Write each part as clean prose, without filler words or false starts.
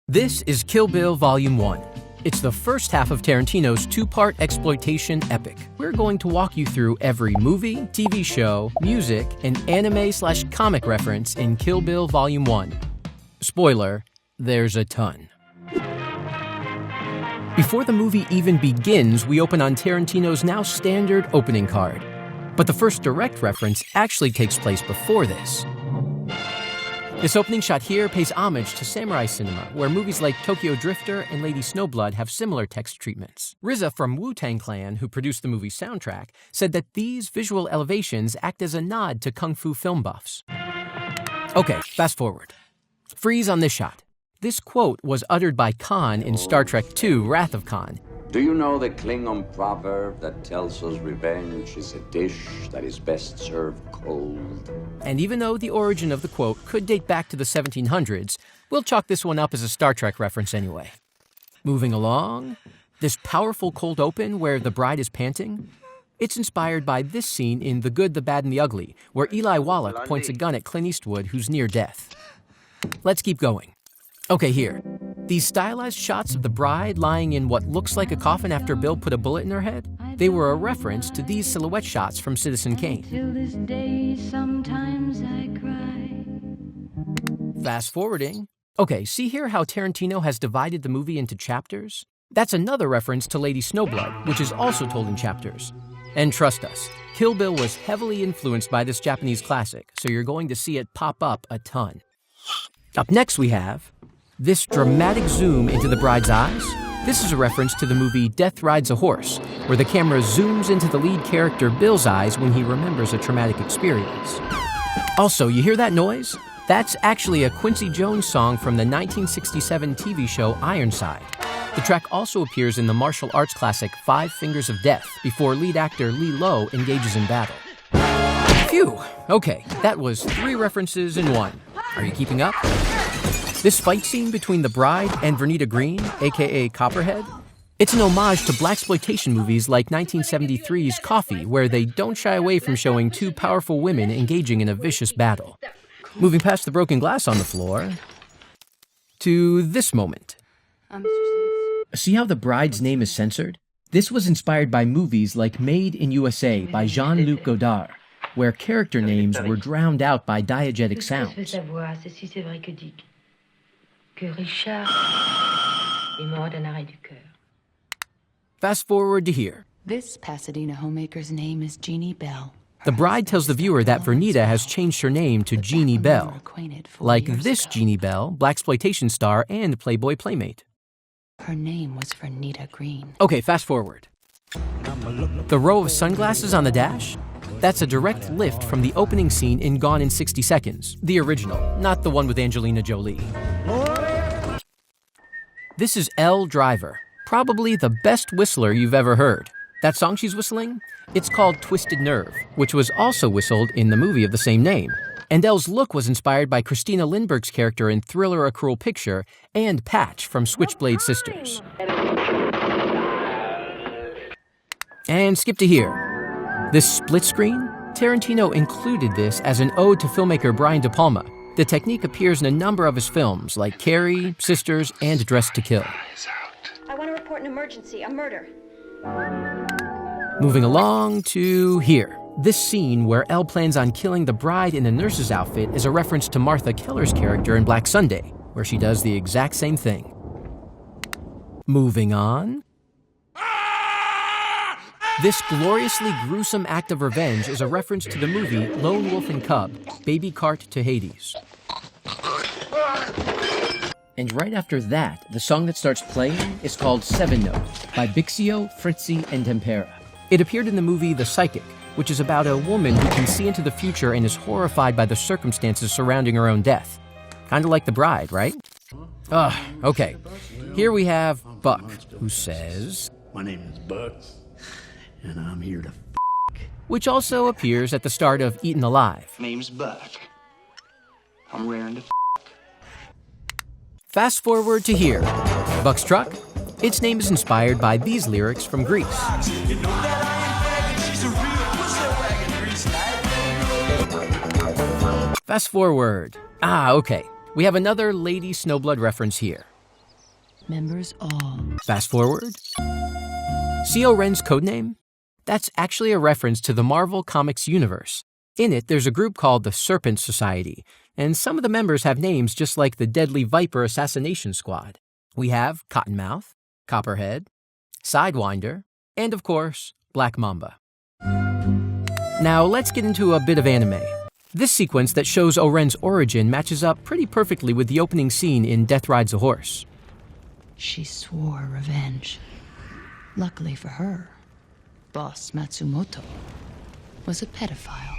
This is Kill Bill Volume 1. It's the first half of Tarantino's two-part exploitation epic. We're going to walk you through every movie, TV show, music, and anime/comic reference in Kill Bill Volume 1. Spoiler, there's a ton. Before the movie even begins, we open on Tarantino's now standard opening card. But the first direct reference actually takes place before this. This opening shot here pays homage to samurai cinema, where movies like Tokyo Drifter and Lady Snowblood have similar text treatments. RZA from Wu-Tang Clan, who produced the movie's soundtrack, said that these visual elevations act as a nod to kung fu film buffs. Okay, fast forward. Freeze on this shot. This quote was uttered by Khan in Star Trek II: Wrath of Khan. Do you know the Klingon proverb that tells us revenge is a dish that is best served cold? And even though the origin of the quote could date back to the 1700s, we'll chalk this one up as a Star Trek reference anyway. Moving along, this powerful cold open where the bride is panting, it's inspired by this scene in The Good, the Bad, and the Ugly, where Eli Wallach points a gun at Clint Eastwood, who's near death. Let's keep going. Okay, here. These stylized shots of the bride lying in what looks like a coffin after Bill put a bullet in her head, they were a reference to these silhouette shots from Citizen Kane. Till this day, sometimes I cry. Fast forwarding. Okay, see here how Tarantino has divided the movie into chapters? That's another reference to Lady Snowblood, which is also told in chapters. And trust us, Kill Bill was heavily influenced by this Japanese classic, so you're going to see it pop up a ton. Up next we have this dramatic zoom into the bride's eyes. This is a reference to the movie Death Rides a Horse, where the camera zooms into the lead character Bill's eyes when he remembers a traumatic experience. Also, you hear that noise? That's actually a Quincy Jones song from the 1967 TV show Ironside. The track also appears in the martial arts classic Five Fingers of Death before lead actor Lee Low engages in battle. Phew! Okay, that was 3 references in one. Are you keeping up? This fight scene between the bride and Vernita Green, aka Copperhead, it's an homage to blaxploitation movies like 1973's Coffee, where they don't shy away from showing 2 powerful women engaging in a vicious battle. Moving past the broken glass on the floor, to this moment. See how the bride's name is censored? This was inspired by movies like Made in USA by Jean-Luc Godard, where character names were drowned out by diegetic sounds. Fast forward to here. This Pasadena homemaker's name is Jeannie Bell. The bride tells the viewer that Vernita has changed her name to Jeannie Bell, like this Jeannie Bell, blaxploitation star and Playboy playmate. Her name was Vernita Green. Okay, fast forward. The row of sunglasses on the dash? That's a direct lift from the opening scene in Gone in 60 Seconds, the original, not the one with Angelina Jolie. This is Elle Driver, probably the best whistler you've ever heard. That song she's whistling? It's called Twisted Nerve, which was also whistled in the movie of the same name. And Elle's look was inspired by Christina Lindbergh's character in Thriller: A Cruel Picture and Patch from Switchblade Sisters. And skip to here. This split screen? Tarantino included this as an ode to filmmaker Brian De Palma. The technique appears in a number of his films, like Carrie, Sisters, and Dressed to Kill. I want to report an emergency, a murder. Moving along to here. This scene where Elle plans on killing the bride in a nurse's outfit is a reference to Martha Keller's character in Black Sunday, where she does the exact same thing. Moving on. This gloriously gruesome act of revenge is a reference to the movie Lone Wolf and Cub, Baby Cart to Hades. And right after that, the song that starts playing is called Seven Note by Bixio, Fritzi, and Tempera. It appeared in the movie The Psychic, which is about a woman who can see into the future and is horrified by the circumstances surrounding her own death. Kinda like the bride, right? Okay. Here we have Buck, who says, "My name is Buck, and I'm here to which also appears at the start of Eaten Alive. Name's Buck. I'm raring to Fast forward to here. Buck's truck? Its name is inspired by these lyrics from Grease. Fast forward. Okay. We have another Lady Snowblood reference here. members all. Fast forward. See Ren's codename? That's actually a reference to the Marvel Comics universe. In it, there's a group called the Serpent Society, and some of the members have names just like the Deadly Viper Assassination Squad. We have Cottonmouth, Copperhead, Sidewinder, and of course, Black Mamba. Now let's get into a bit of anime. This sequence that shows Ren's origin matches up pretty perfectly with the opening scene in Death Rides a Horse. She swore revenge. Luckily for her, boss Matsumoto was a pedophile.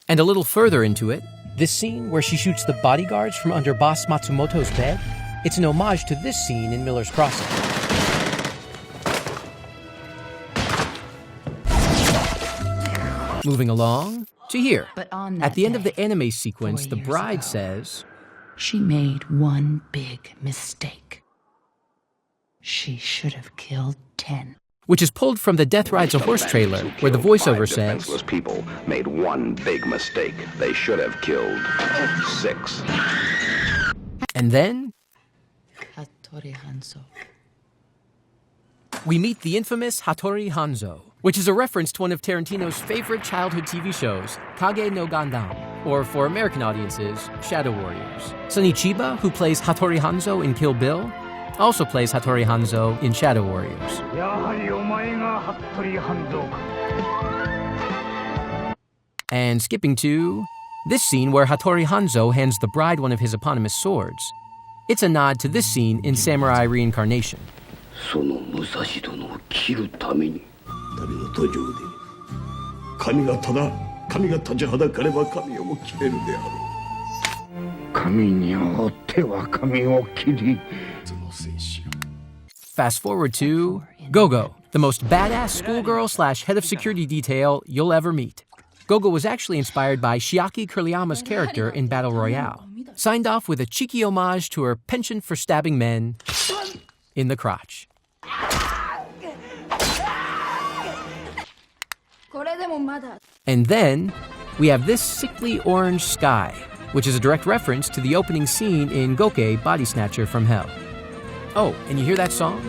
And a little further into it, this scene where she shoots the bodyguards from under boss Matsumoto's bed, it's an homage to this scene in Miller's Crossing. Moving along to here. But on that At the end of day, the anime sequence, 4 the years bride ago, says, she made one big mistake. She should have killed 10. which is pulled from the Death Rides a Horse trailer, where the voiceover says, defenseless people made one big mistake. They should have killed 6. And then Hattori Hanzo. we meet the infamous Hattori Hanzo, which is a reference to one of Tarantino's favorite childhood TV shows, Kage no Gundam, or for American audiences, Shadow Warriors. Sonny Chiba, who plays Hattori Hanzo in Kill Bill, also plays Hattori Hanzo in Shadow Warriors. And skipping to this scene where Hattori Hanzo hands the bride one of his eponymous swords. It's a nod to this scene in Samurai Reincarnation. その武蔵殿を切るために誰の途上で神が立ちはだかれば神をも切れるであろう神によっては神を切り Fast forward to Gogo, the most badass schoolgirl / head of security detail you'll ever meet. Gogo was actually inspired by Chiaki Kuriyama's character in Battle Royale, signed off with a cheeky homage to her penchant for stabbing men in the crotch. And then we have this sickly orange sky, which is a direct reference to the opening scene in Goke Body Snatcher from Hell. Oh, and you hear that song?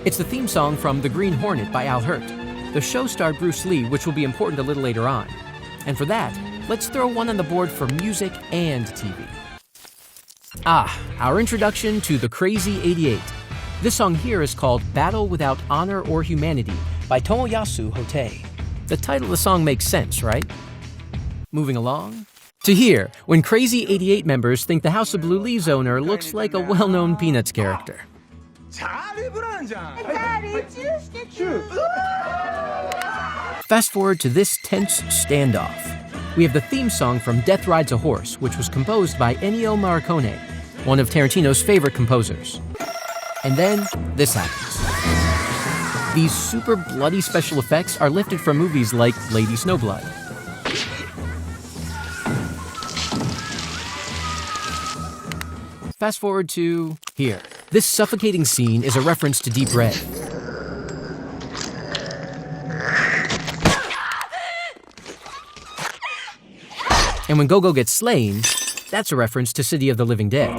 It's the theme song from The Green Hornet by Al Hirt. The show starred Bruce Lee, which will be important a little later on. And for that, let's throw one on the board for music and TV. Our introduction to The Crazy 88. This song here is called Battle Without Honor or Humanity by Tomoyasu Hotei. The title of the song makes sense, right? Moving along to here, when Crazy 88 members think the House of Blue Leaves owner looks like a well-known Peanuts character. Fast forward to this tense standoff. We have the theme song from Death Rides a Horse, which was composed by Ennio Morricone, one of Tarantino's favorite composers. And then this happens. These super bloody special effects are lifted from movies like Lady Snowblood. Fast forward to here. This suffocating scene is a reference to Deep Red. And when Gogo gets slain, that's a reference to City of the Living Dead.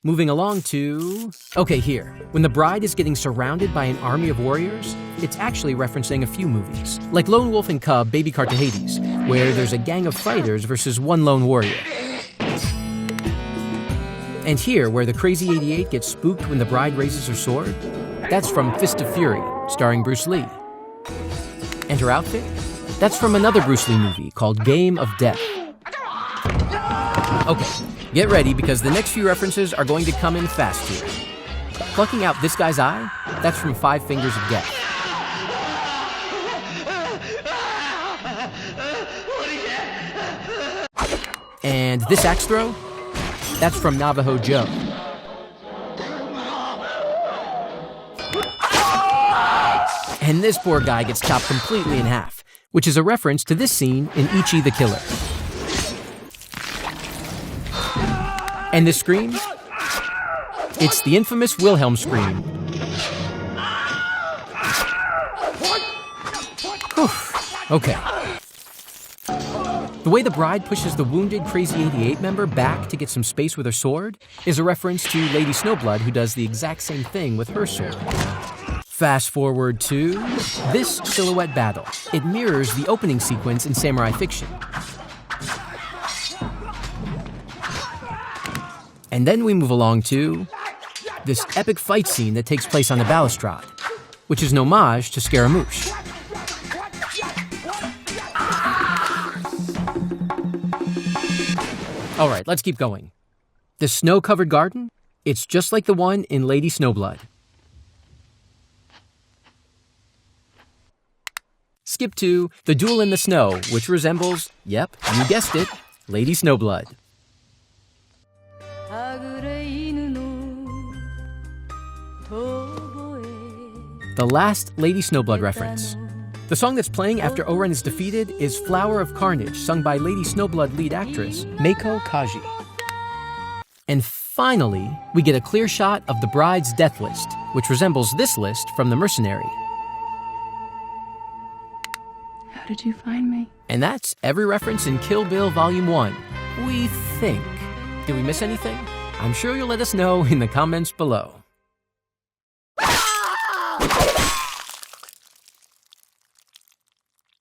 Moving along to, okay, here. When the bride is getting surrounded by an army of warriors, it's actually referencing a few movies, like Lone Wolf and Cub, Baby Cart to Hades, where there's a gang of fighters versus one lone warrior. And here, where the Crazy 88 gets spooked when the bride raises her sword, that's from Fist of Fury, starring Bruce Lee. And her outfit? That's from another Bruce Lee movie called Game of Death. Okay, get ready because the next few references are going to come in fast here. Plucking out this guy's eye, that's from Five Fingers of Death. And this axe throw, that's from Navajo Joe. And this poor guy gets chopped completely in half, which is a reference to this scene in Ichi the Killer. And this scream? It's the infamous Wilhelm Scream. Whew. Okay. The way the bride pushes the wounded Crazy 88 member back to get some space with her sword is a reference to Lady Snowblood, who does the exact same thing with her sword. Fast forward to this silhouette battle. It mirrors the opening sequence in Samurai Fiction. And then we move along to this epic fight scene that takes place on the balustrade, which is an homage to Scaramouche. All right, let's keep going. The snow-covered garden, it's just like the one in Lady Snowblood. Skip to the duel in the snow, which resembles, yep, you guessed it, Lady Snowblood. The last Lady Snowblood reference. The song that's playing after Oren is defeated is Flower of Carnage, sung by Lady Snowblood lead actress Meiko Kaji. And finally, we get a clear shot of the bride's death list, which resembles this list from The Mercenary. How did you find me? And that's every reference in Kill Bill Volume 1. We think. Did we miss anything? I'm sure you'll let us know in the comments below.